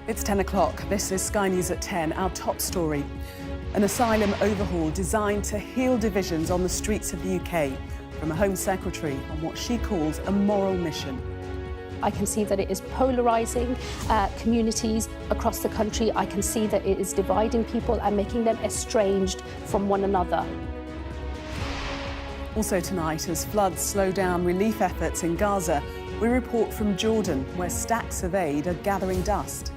It's 10 o'clock. This is Sky News at 10, our top story. An asylum overhaul designed to heal divisions on the streets of the UK from a Home Secretary on what she calls a moral mission. I can see that it is polarising communities across the country. I can see that it is dividing people and making them estranged from one another. Also tonight, as floods slow down relief efforts in Gaza, we report from Jordan, where stacks of aid are gathering dust.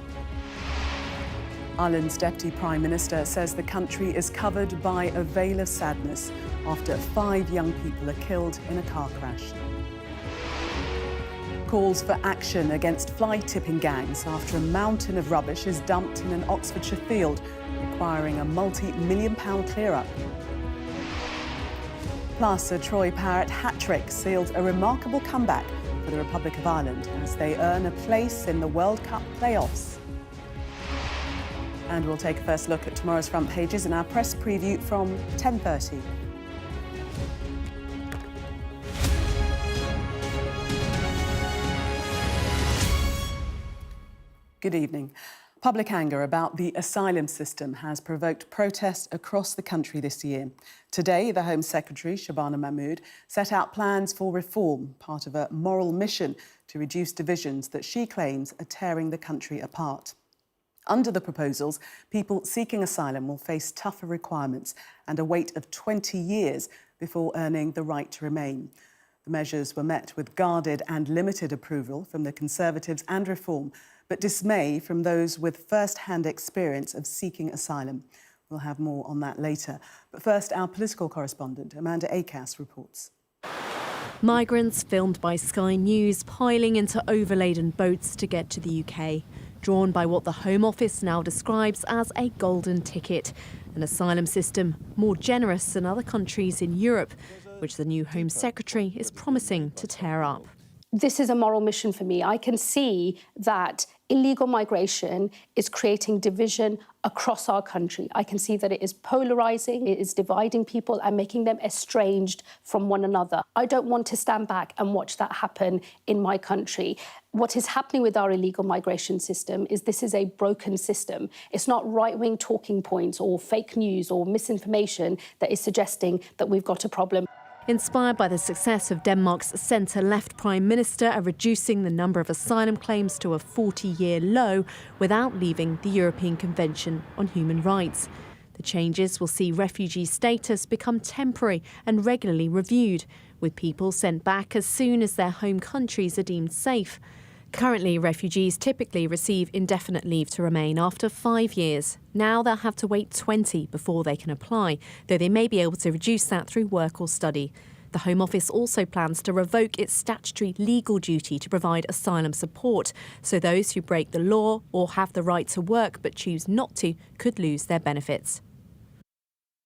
Ireland's Deputy Prime Minister says the country is covered by a veil of sadness after 5 young people are killed in a car crash. Calls for action against fly-tipping gangs after a mountain of rubbish is dumped in an Oxfordshire field, requiring a multi-million-pound clear-up. Plus, a Troy Parrott hat-trick sealed a remarkable comeback for the Republic of Ireland as they earn a place in the World Cup playoffs. And we'll take a first look at tomorrow's front pages in our press preview from 10:30. Good evening. Public anger about the asylum system has provoked protests across the country this year. Today, the Home Secretary, Shabana Mahmood, set out plans for reform, part of a moral mission to reduce divisions that she claims are tearing the country apart. Under the proposals, people seeking asylum will face tougher requirements and a wait of 20 years before earning the right to remain. The measures were met with guarded and limited approval from the Conservatives and Reform, but dismay from those with first-hand experience of seeking asylum. We'll have more on that later. But first, our political correspondent, Amanda Acas, reports. Migrants filmed by Sky News piling into overladen boats to get to the UK, drawn by what the Home Office now describes as a golden ticket, an asylum system more generous than other countries in Europe, which the new Home Secretary is promising to tear up. This is a moral mission for me. I can see that illegal migration is creating division across our country. I can see that it is polarising, it is dividing people and making them estranged from one another. I don't want to stand back and watch that happen in my country. What is happening with our illegal migration system is this is a broken system. It's not right-wing talking points or fake news or misinformation that is suggesting that we've got a problem. Inspired by the success of Denmark's centre-left Prime Minister at reducing the number of asylum claims to a 40-year low without leaving the European Convention on Human Rights. The changes will see refugee status become temporary and regularly reviewed, with people sent back as soon as their home countries are deemed safe. Currently, refugees typically receive indefinite leave to remain after 5 years. Now they'll have to wait 20 before they can apply, though they may be able to reduce that through work or study. The Home Office also plans to revoke its statutory legal duty to provide asylum support, so those who break the law or have the right to work but choose not to could lose their benefits.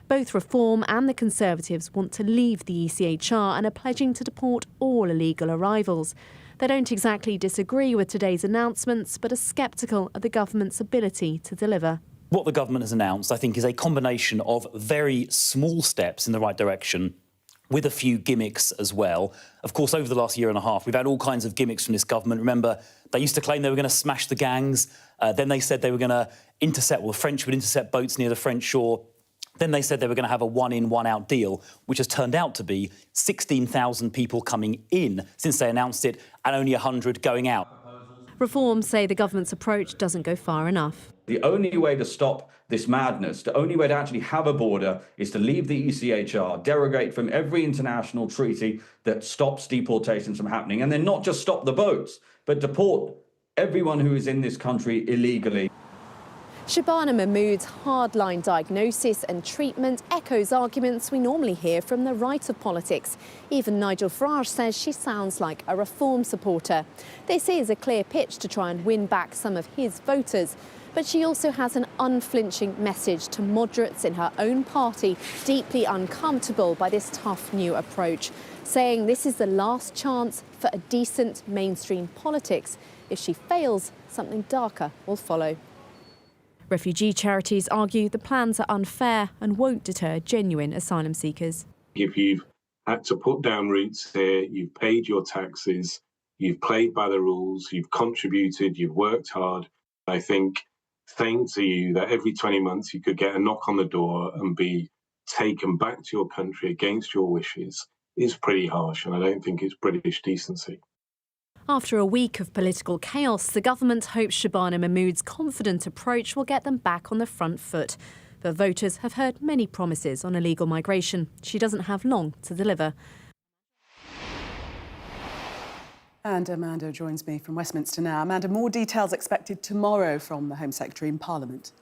Both Reform and the Conservatives want to leave the ECHR and are pledging to deport all illegal arrivals. They don't exactly disagree with today's announcements, but are sceptical of the government's ability to deliver. What the government has announced, I think, is a combination of very small steps in the right direction with a few gimmicks as well. Of course, over the last year and a half, we've had all kinds of gimmicks from this government. Remember, they used to claim they were going to smash the gangs. Then they said they were going to the French would intercept boats near the French shore. Then they said they were going to have a one-in, one-out deal, which has turned out to be 16,000 people coming in since they announced it and only 100 going out. Reform say the government's approach doesn't go far enough. The only way to stop this madness, the only way to actually have a border is to leave the ECHR, derogate from every international treaty that stops deportations from happening, and then not just stop the boats, but deport everyone who is in this country illegally. Shabana Mahmood's hardline diagnosis and treatment echoes arguments we normally hear from the right of politics. Even Nigel Farage says she sounds like a Reform supporter. This is a clear pitch to try and win back some of his voters. But she also has an unflinching message to moderates in her own party, deeply uncomfortable by this tough new approach, saying this is the last chance for a decent mainstream politics. If she fails, something darker will follow. Refugee charities argue the plans are unfair and won't deter genuine asylum seekers. If you've had to put down roots here, you've paid your taxes, you've played by the rules, you've contributed, you've worked hard, I think saying to you that every 20 months you could get a knock on the door and be taken back to your country against your wishes is pretty harsh, and I don't think it's British decency. After a week of political chaos, the government hopes Shabana Mahmood's confident approach will get them back on the front foot. But voters have heard many promises on illegal migration. She doesn't have long to deliver. And Amanda joins me from Westminster now. Amanda, more details expected tomorrow from the Home Secretary in Parliament.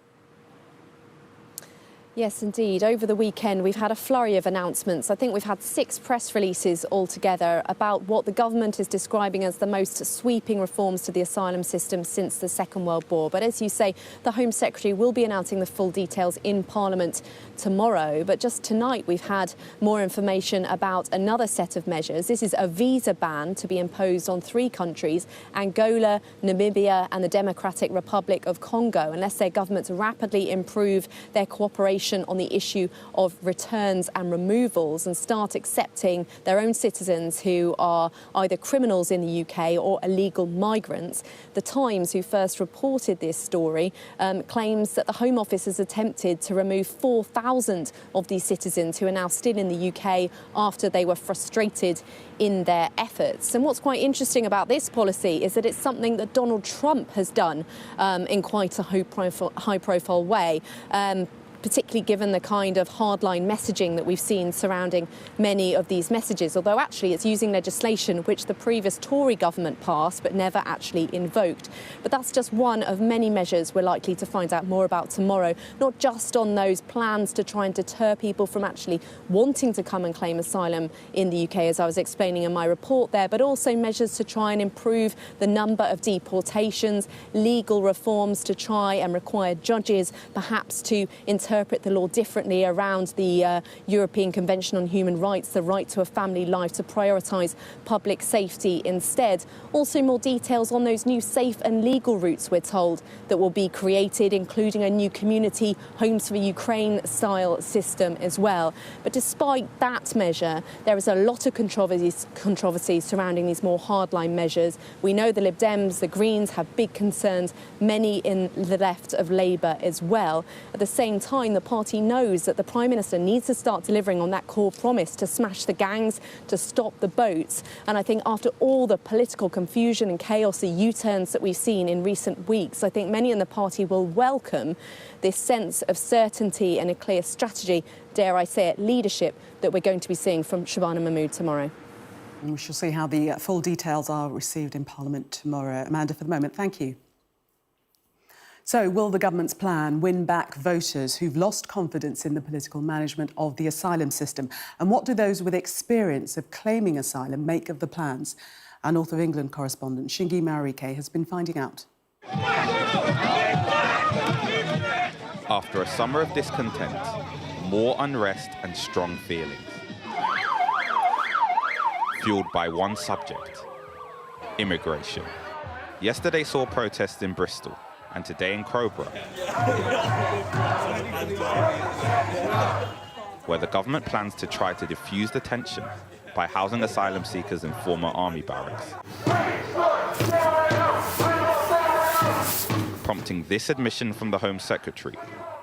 Yes, indeed. Over the weekend, we've had a flurry of announcements. I think we've had 6 press releases altogether about what the government is describing as the most sweeping reforms to the asylum system since the Second World War. But as you say, the Home Secretary will be announcing the full details in Parliament tomorrow. But just tonight, we've had more information about another set of measures. This is a visa ban to be imposed on 3 countries, Angola, Namibia and the Democratic Republic of Congo, unless their governments rapidly improve their cooperation on the issue of returns and removals and start accepting their own citizens who are either criminals in the UK or illegal migrants. The Times, who first reported this story, claims that the Home Office has attempted to remove 4,000 of these citizens who are now still in the UK after they were frustrated in their efforts. And what's quite interesting about this policy is that it's something that Donald Trump has done in quite a high-profile way. Particularly given the kind of hardline messaging that we've seen surrounding many of these messages, although actually it's using legislation which the previous Tory government passed but never actually invoked. But that's just one of many measures we're likely to find out more about tomorrow, not just on those plans to try and deter people from actually wanting to come and claim asylum in the UK, as I was explaining in my report there, but also measures to try and improve the number of deportations, legal reforms to try and require judges perhaps to interpret the law differently around the European Convention on Human Rights, the right to a family life, to prioritise public safety instead. Also more details on those new safe and legal routes, we're told, that will be created, including a new community Homes for Ukraine style system as well. But despite that measure, there is a lot of controversy surrounding these more hardline measures. We know the Lib Dems, the Greens have big concerns, many in the left of Labour as well. At the same time, the party knows that the Prime Minister needs to start delivering on that core promise to smash the gangs, to stop the boats. And I think after all the political confusion and chaos, the U-turns that we've seen in recent weeks, I think many in the party will welcome this sense of certainty and a clear strategy, dare I say it, leadership that we're going to be seeing from Shabana Mahmood tomorrow. And we shall see how the full details are received in Parliament tomorrow. Amanda, for the moment, thank you. So, will the government's plan win back voters who've lost confidence in the political management of the asylum system? And what do those with experience of claiming asylum make of the plans? Our North of England correspondent, Shingi Maurike, has been finding out. After a summer of discontent, more unrest and strong feelings. Fueled by one subject, immigration. Yesterday saw protests in Bristol, and today in Crowborough, where the government plans to try to diffuse the tension by housing asylum seekers in former army barracks. Prompting this admission from the Home Secretary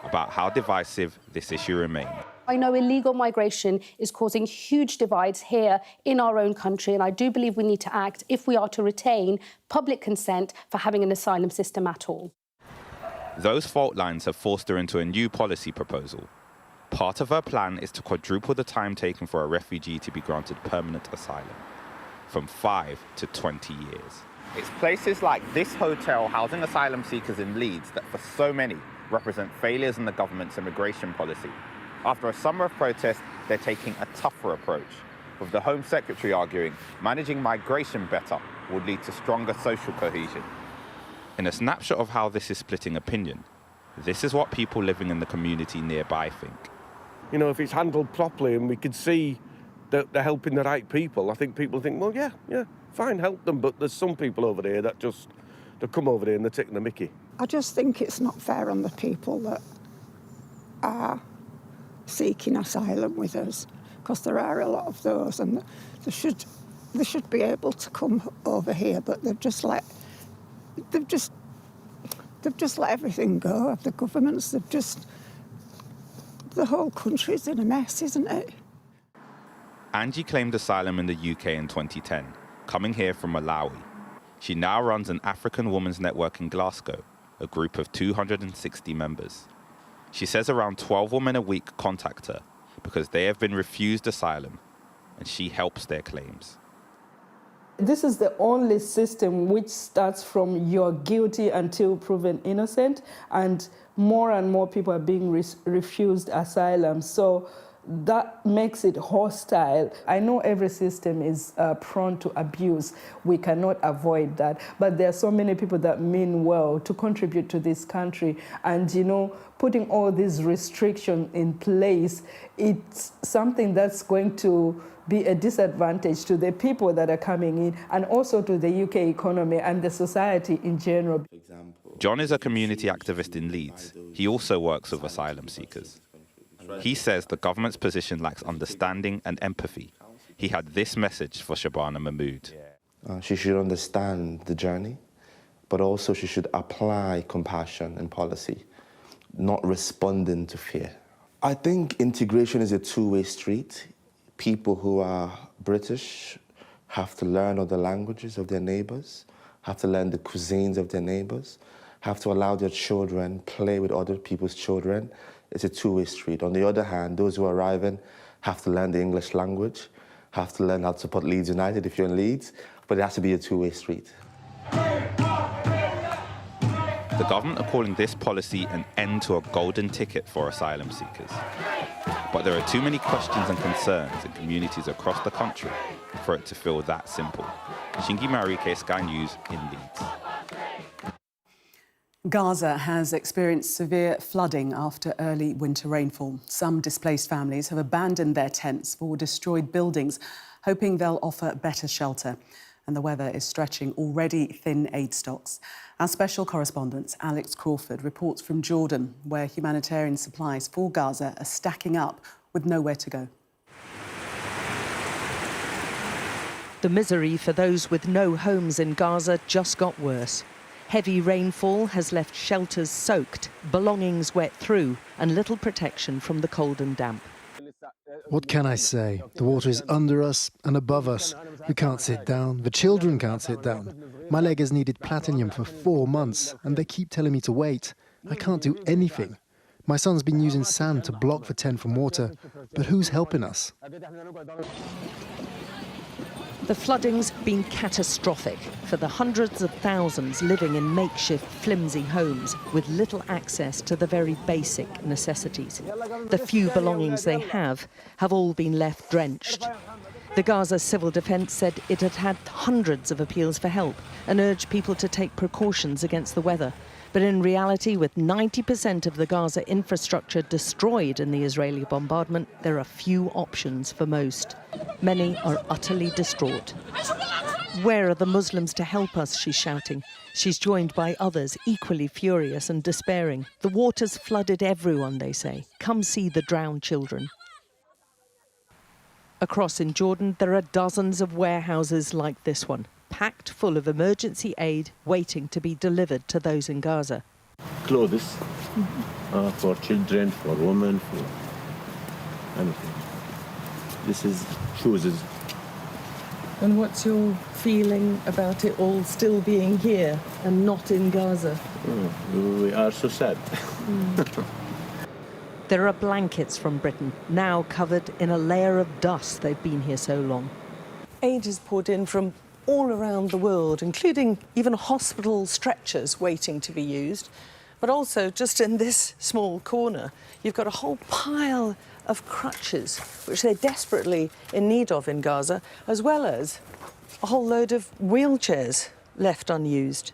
about how divisive this issue remains. I know illegal migration is causing huge divides here in our own country, and I do believe we need to act if we are to retain public consent for having an asylum system at all. Those fault lines have forced her into a new policy proposal. Part of her plan is to quadruple the time taken for a refugee to be granted permanent asylum, from 5 to 20 years. It's places like this hotel housing asylum seekers in Leeds that for so many represent failures in the government's immigration policy. After a summer of protest, they're taking a tougher approach, with the Home Secretary arguing managing migration better would lead to stronger social cohesion. In a snapshot of how this is splitting opinion, this is what people living in the community nearby think. You know, if it's handled properly and we can see that they're helping the right people, I think people think, well, yeah, fine, help them, but there's some people over there that they come over there and they're taking the mickey. I just think it's not fair on the people that are seeking asylum with us, because there are a lot of those, and they should be able to come over here, but they've just they've just let everything go. The governments, the whole country's in a mess, isn't it? Angie claimed asylum in the UK in 2010, coming here from Malawi. She now runs an African Women's Network in Glasgow, a group of 260 members. She says around 12 women a week contact her because they have been refused asylum, and she helps their claims. This is the only system which starts from you're guilty until proven innocent, and more people are being refused asylum. So that makes it hostile. I know every system is prone to abuse. We cannot avoid that. But there are so many people that mean well to contribute to this country. And, you know, putting all these restrictions in place, it's something that's going to be a disadvantage to the people that are coming in and also to the UK economy and the society in general. John is a community activist in Leeds. He also works with asylum seekers. He says the government's position lacks understanding and empathy. He had this message for Shabana Mahmood. She should understand the journey, but also she should apply compassion and policy, not responding to fear. I think integration is a two-way street. People who are British have to learn other languages of their neighbours, have to learn the cuisines of their neighbours, have to allow their children play with other people's children. It's a two-way street. On the other hand, those who are arriving have to learn the English language, have to learn how to support Leeds United if you're in Leeds, but it has to be a two-way street. The government are calling this policy an end to a golden ticket for asylum seekers. But there are too many questions and concerns in communities across the country for it to feel that simple. Shingi Marike, Sky News in Leeds. Gaza has experienced severe flooding after early winter rainfall. Some displaced families have abandoned their tents for destroyed buildings, hoping they'll offer better shelter. And the weather is stretching already thin aid stocks. Our special correspondent, Alex Crawford, reports from Jordan, where humanitarian supplies for Gaza are stacking up with nowhere to go. The misery for those with no homes in Gaza just got worse. Heavy rainfall has left shelters soaked, belongings wet through, and little protection from the cold and damp. What can I say? The water is under us and above us. We can't sit down. The children can't sit down. My leg has needed platinum for 4 months, and they keep telling me to wait. I can't do anything. My son's been using sand to block the tent from water, but who's helping us? The flooding's been catastrophic for the hundreds of thousands living in makeshift, flimsy homes with little access to the very basic necessities. The few belongings they have all been left drenched. The Gaza Civil Defence said it had had hundreds of appeals for help and urged people to take precautions against the weather. But in reality, with 90% of the Gaza infrastructure destroyed in the Israeli bombardment, there are few options for most. Many are utterly distraught. Where are the Muslims to help us, she's shouting. She's joined by others equally furious and despairing. The water's flooded everyone, they say. Come see the drowned children. Across in Jordan, there are dozens of warehouses like this one, packed full of emergency aid waiting to be delivered to those in Gaza. Clothes for children, for women, for anything. This is shoes. And what's your feeling about it all still being here and not in Gaza? We are so sad. There are blankets from Britain, now covered in a layer of dust. They've been here so long. Aid is poured in from all around the world, including even hospital stretchers waiting to be used. But also, just in this small corner, you've got a whole pile of crutches, which they're desperately in need of in Gaza, as well as a whole load of wheelchairs left unused.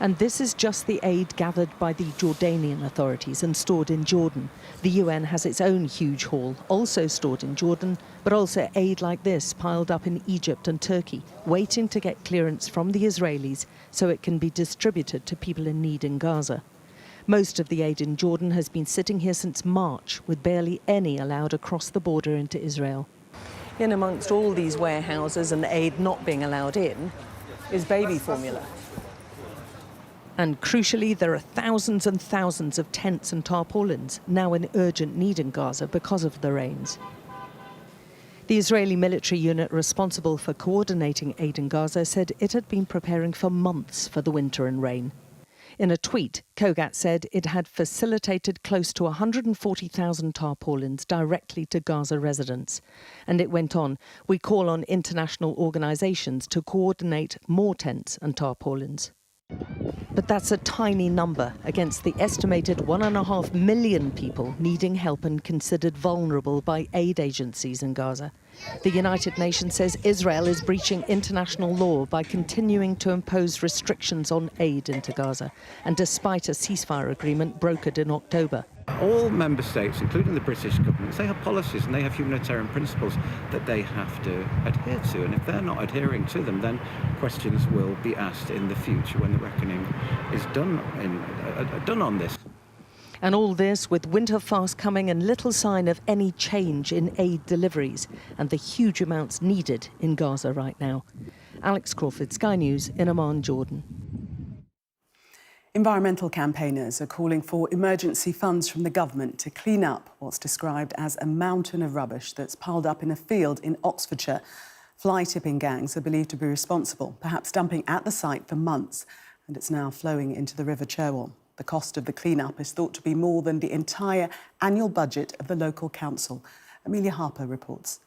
And this is just the aid gathered by the Jordanian authorities and stored in Jordan. The UN has its own huge haul, also stored in Jordan, but also aid like this piled up in Egypt and Turkey, waiting to get clearance from the Israelis so it can be distributed to people in need in Gaza. Most of the aid in Jordan has been sitting here since March, with barely any allowed across the border into Israel. In amongst all these warehouses and aid not being allowed in is baby formula. And crucially, there are thousands and thousands of tents and tarpaulins now in urgent need in Gaza because of the rains. The Israeli military unit responsible for coordinating aid in Gaza said it had been preparing for months for the winter and rain. In a tweet, Kogat said it had facilitated close to 140,000 tarpaulins directly to Gaza residents. And it went on, "We call on international organisations to coordinate more tents and tarpaulins." But that's a tiny number against the estimated 1.5 million people needing help and considered vulnerable by aid agencies in Gaza. The United Nations says Israel is breaching international law by continuing to impose restrictions on aid into Gaza, and despite a ceasefire agreement brokered in October. All member states, including the British government, they have policies and they have humanitarian principles that they have to adhere to. And if they're not adhering to them, then questions will be asked in the future when the reckoning is done on this. And all this with winter fast coming and little sign of any change in aid deliveries and the huge amounts needed in Gaza right now. Alex Crawford, Sky News in Amman, Jordan. Environmental campaigners are calling for emergency funds from the government to clean up what's described as a mountain of rubbish that's piled up in a field in Oxfordshire. Fly tipping gangs are believed to be responsible, perhaps dumping at the site for months, and it's now flowing into the River Cherwell. The cost of the clean-up is thought to be more than the entire annual budget of the local council. Amelia Harper reports.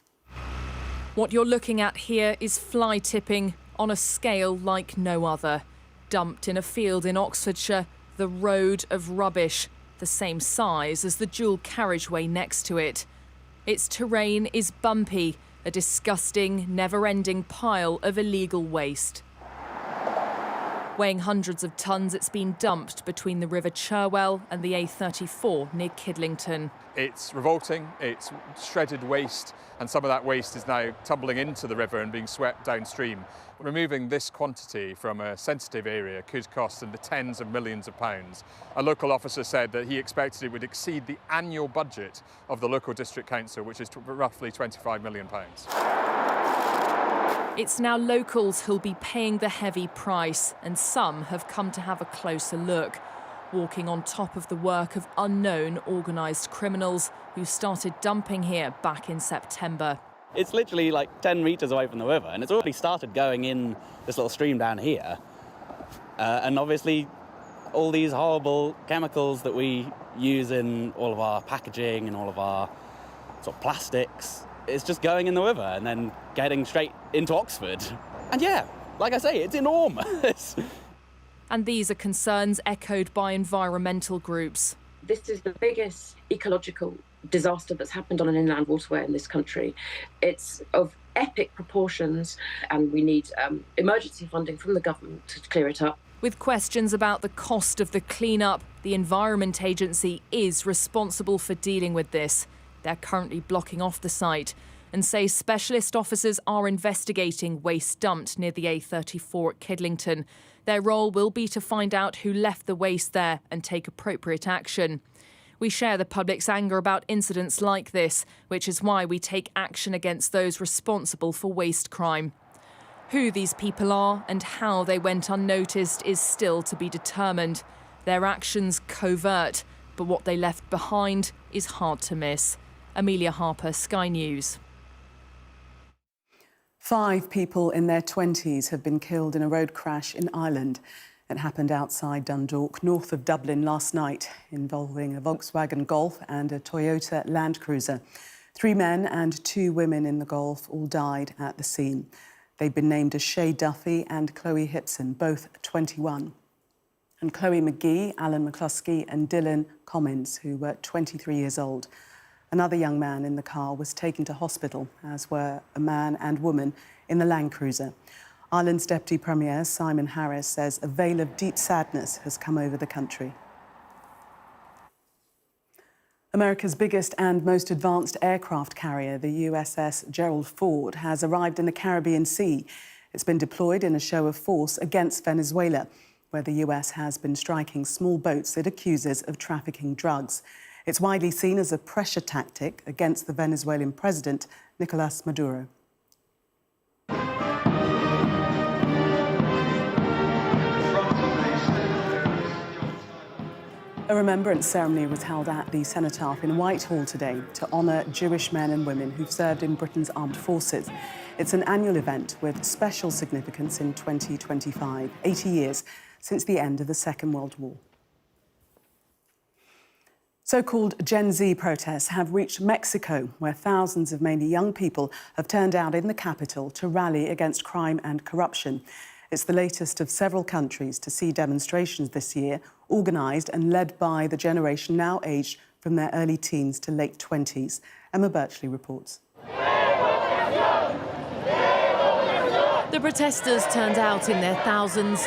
What you're looking at here is fly tipping on a scale like no other. Dumped in a field in Oxfordshire, the road of rubbish, the same size as the dual carriageway next to it. Its terrain is bumpy, a disgusting, never-ending pile of illegal waste. Weighing hundreds of tonnes, it's been dumped between the River Cherwell and the A34 near Kidlington. It's revolting, it's shredded waste, and some of that waste is now tumbling into the river and being swept downstream. Removing this quantity from a sensitive area could cost in the tens of millions of pounds. A local officer said that he expected it would exceed the annual budget of the local district council, which is roughly £25 million. It's now locals who'll be paying the heavy price, and some have come to have a closer look, walking on top of the work of unknown organised criminals who started dumping here back in September. It's literally like 10 metres away from the river, and it's already started going in this little stream down here. And obviously, all these horrible chemicals that we use in all of our packaging and all of our sort of plastics, it's just going in the river and then getting straight into Oxford. And yeah, like I say, it's enormous. And these are concerns echoed by environmental groups. This is the biggest ecological disaster that's happened on an inland waterway in this country. It's of epic proportions, and we need emergency funding from the government to clear it up. With questions about the cost of the clean-up, the Environment Agency is responsible for dealing with this. They're currently blocking off the site and say specialist officers are investigating waste dumped near the A34 at Kidlington. Their role will be to find out who left the waste there and take appropriate action. We share the public's anger about incidents like this, which is why we take action against those responsible for waste crime. Who these people are and how they went unnoticed is still to be determined. Their actions covert, but what they left behind is hard to miss. Amelia Harper, Sky News. 5 people in their 20s have been killed in a road crash in Ireland. It happened outside Dundalk, north of Dublin last night, involving a Volkswagen Golf and a Toyota Land Cruiser. 3 men and 2 women in the Golf all died at the scene. They've been named as Shay Duffy and Chloe Hipson, both 21. And Chloe McGee, Alan McCluskey and Dylan Commins, who were 23 years old. Another young man in the car was taken to hospital, as were a man and woman in the Land Cruiser. Ireland's Deputy Premier, Simon Harris, says a veil of deep sadness has come over the country. America's biggest and most advanced aircraft carrier, the USS Gerald Ford, has arrived in the Caribbean Sea. It's been deployed in a show of force against Venezuela, where the US has been striking small boats it accuses of trafficking drugs. It's widely seen as a pressure tactic against the Venezuelan president, Nicolás Maduro. A remembrance ceremony was held at the Cenotaph in Whitehall today to honour Jewish men and women who've served in Britain's armed forces. It's an annual event with special significance in 2025, 80 years since the end of the Second World War. So-called Gen Z protests have reached Mexico, where thousands of mainly young people have turned out in the capital to rally against crime and corruption. It's the latest of several countries to see demonstrations this year, organised and led by the generation now aged from their early teens to late 20s. Emma Birchley reports. The protesters turned out in their thousands,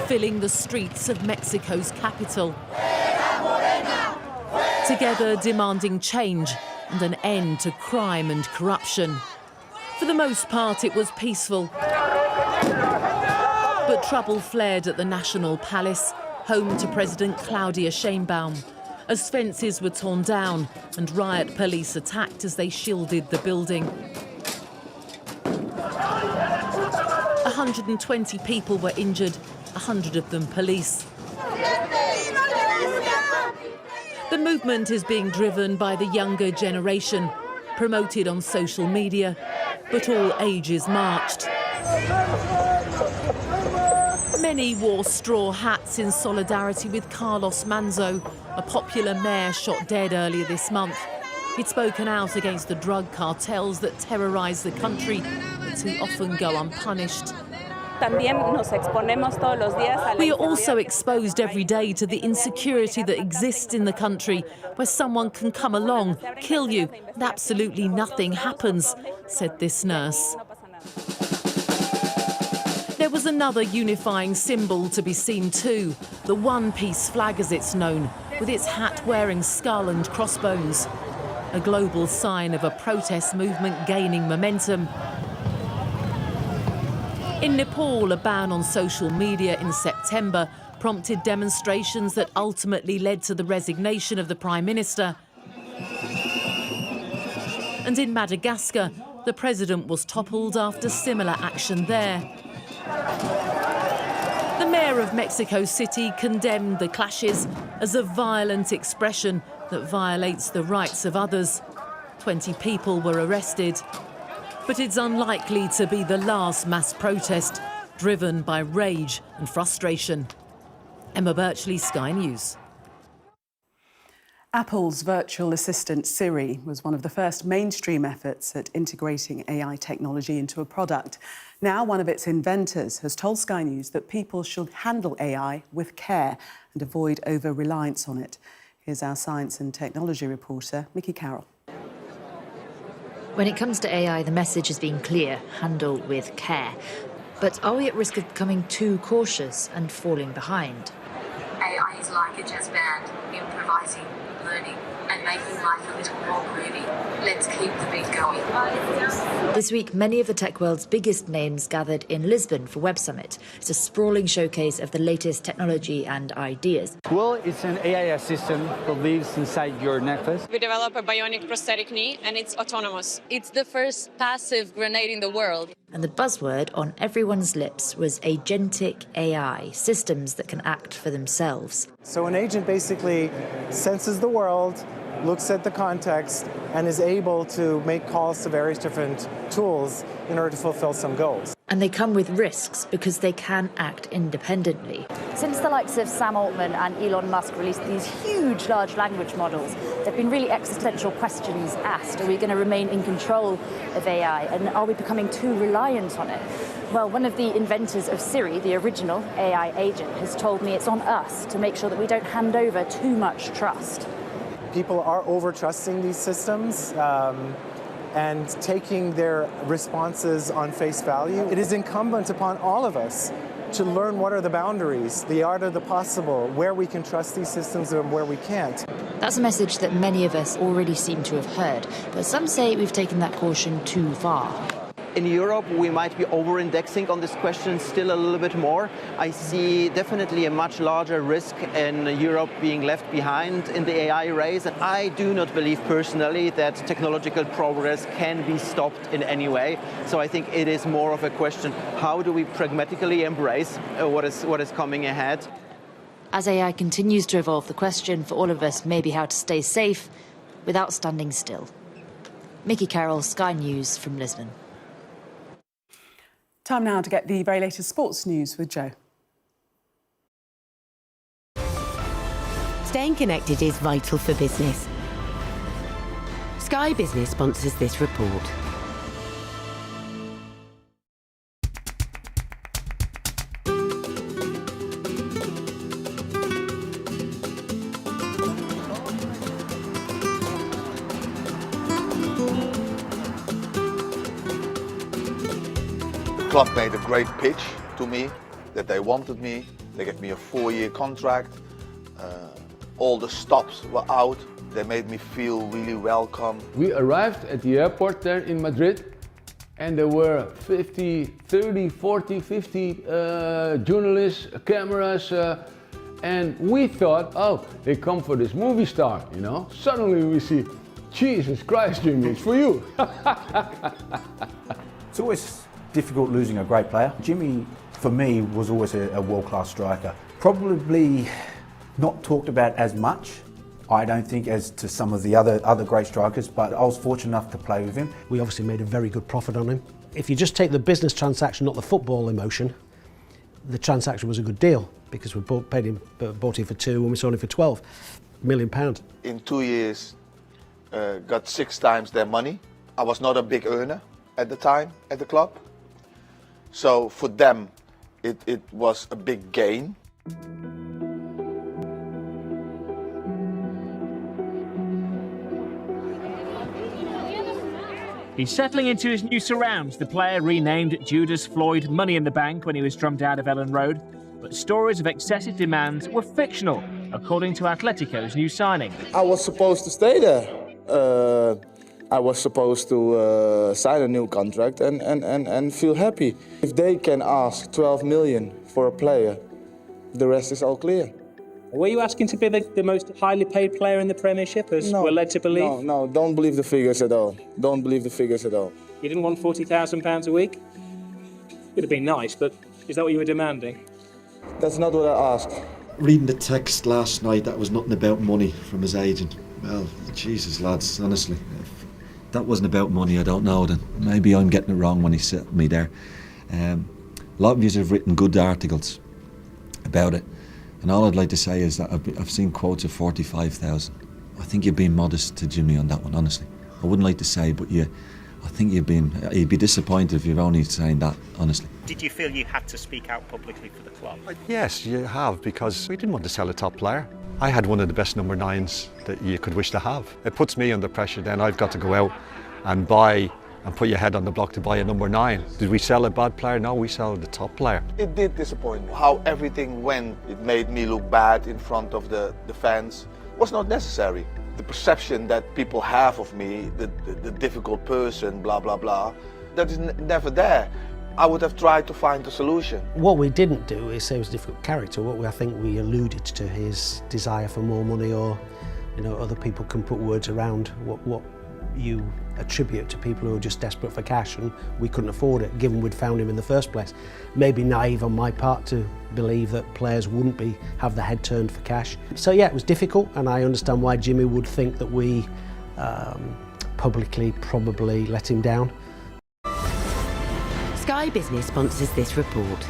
filling the streets of Mexico's capital. Together demanding change and an end to crime and corruption. For the most part, it was peaceful. But trouble flared at the National Palace, home to President Claudia Sheinbaum, as fences were torn down and riot police attacked as they shielded the building. 120 people were injured, 100 of them police. The movement is being driven by the younger generation, promoted on social media, but all ages marched. Many wore straw hats in solidarity with Carlos Manzo, a popular mayor shot dead earlier this month. He'd spoken out against the drug cartels that terrorise the country, but who often go unpunished. We are also exposed every day to the insecurity that exists in the country, where someone can come along, kill you, and absolutely nothing happens, said this nurse. There was another unifying symbol to be seen too, the one-piece flag as it's known, with its hat-wearing skull and crossbones. A global sign of a protest movement gaining momentum. In Nepal, a ban on social media in September prompted demonstrations that ultimately led to the resignation of the Prime Minister. And in Madagascar, the president was toppled after similar action there. The mayor of Mexico City condemned the clashes as a violent expression that violates the rights of others. 20 people were arrested. But it's unlikely to be the last mass protest driven by rage and frustration. Emma Birchley, Sky News. Apple's virtual assistant Siri was one of the first mainstream efforts at integrating AI technology into a product. Now one of its inventors has told Sky News that people should handle AI with care and avoid over-reliance on it. Here's our science and technology reporter, Mickey Carroll. When it comes to AI, the message has been clear: handle with care. But are we at risk of becoming too cautious and falling behind? AI is like a jazz band, improvising, learning, and making life a little more groovy. Let's keep the beat going. This week, many of the tech world's biggest names gathered in Lisbon for Web Summit. It's a sprawling showcase of the latest technology and ideas. Well, it's an AI assistant that lives inside your necklace. We developed a bionic prosthetic knee, and it's autonomous. It's the first passive grenade in the world. And the buzzword on everyone's lips was agentic AI, systems that can act for themselves. So an agent basically senses the world, looks at the context, and is able to make calls to various different tools in order to fulfill some goals. And they come with risks because they can act independently. Since the likes of Sam Altman and Elon Musk released these huge large language models, there have been really existential questions asked. Are we going to remain in control of AI? And are we becoming too reliant on it? Well, one of the inventors of Siri, the original AI agent, has told me it's on us to make sure that we don't hand over too much trust. People are over-trusting these systems and taking their responses on face value. It is incumbent upon all of us to learn what are the boundaries, the art of the possible, where we can trust these systems and where we can't. That's a message that many of us already seem to have heard, but some say we've taken that caution too far. In Europe, we might be over-indexing on this question still a little bit more. I see definitely a much larger risk in Europe being left behind in the AI race. And I do not believe personally that technological progress can be stopped in any way. So I think it is more of a question, how do we pragmatically embrace what is coming ahead? As AI continues to evolve, the question for all of us may be how to stay safe without standing still. Mickey Carroll, Sky News from Lisbon. Time now to get the very latest sports news with Joe. Staying connected is vital for business. Sky Business sponsors this report. The club made a great pitch to me, that they wanted me. They gave me a 4-year contract. All the stops were out. They made me feel really welcome. We arrived at the airport there in Madrid, and there were 50 journalists, cameras, and we thought, oh, they come for this movie star, you know. Suddenly we see, Jesus Christ, Jimmy, it's for you. It's always difficult losing a great player. Jimmy, for me, was always a world-class striker. Probably not talked about as much, I don't think, as to some of the other great strikers, but I was fortunate enough to play with him. We obviously made a very good profit on him. If you just take the business transaction, not the football emotion, the transaction was a good deal because we bought him for 2 and we sold him for £12 million. In 2 years, got 6 times their money. I was not a big earner at the time at the club. So for them, it was a big gain. He's settling into his new surrounds, the player renamed Judas Floyd Money in the Bank when he was drummed out of Ellen Road. But stories of excessive demands were fictional, according to Atletico's new signing. I was supposed to stay there. I was supposed to sign a new contract and feel happy. If they can ask 12 million for a player, the rest is all clear. Were you asking to be the most highly paid player in the Premiership, as we're led to believe? No, don't believe the figures at all. Don't believe the figures at all. You didn't want £40,000 a week? It'd have been nice, but is that what you were demanding? That's not what I asked. Reading the text last night, that was nothing about money from his agent. Well, Jesus, lads, honestly, if that wasn't about money, I don't know then. Maybe I'm getting it wrong when he said me there. A lot of you have written good articles about it. And all I'd like to say is that I've seen quotes of 45,000. I think you're being modest to Jimmy on that one, honestly. I wouldn't like to say, but I think you'd be disappointed if you're only saying that, honestly. Did you feel you had to speak out publicly for the club? Yes, you have, because we didn't want to sell a top player. I had one of the best number 9s that you could wish to have. It puts me under pressure then. I've got to go out and buy and put your head on the block to buy a number 9. Did we sell a bad player? No, we sold the top player. It did disappoint me. How everything went, it made me look bad in front of the fans. It was not necessary. The perception that people have of me, the difficult person, blah, blah, blah, that is never there. I would have tried to find a solution. What we didn't do is say he was a difficult character. I think we alluded to his desire for more money, or other people can put words around what you attribute to people who are just desperate for cash, and we couldn't afford it given we'd found him in the first place. Maybe naive on my part to believe that players wouldn't have the head turned for cash. So yeah, it was difficult, and I understand why Jimmy would think that we publicly probably let him down. Sky Business sponsors this report.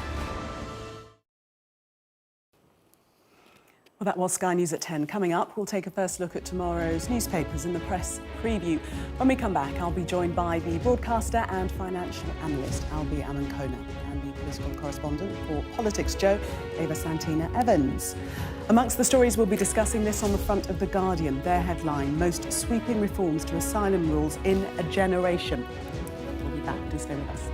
Well, that was Sky News at 10. Coming up, we'll take a first look at tomorrow's newspapers in the press preview. When we come back, I'll be joined by the broadcaster and financial analyst, Albi Amankona, and the political correspondent for Politics Joe, Eva Santina Evans. Amongst the stories we'll be discussing this on the front of The Guardian. Their headline, most sweeping reforms to asylum rules in a generation. We'll be back. Do stay with us.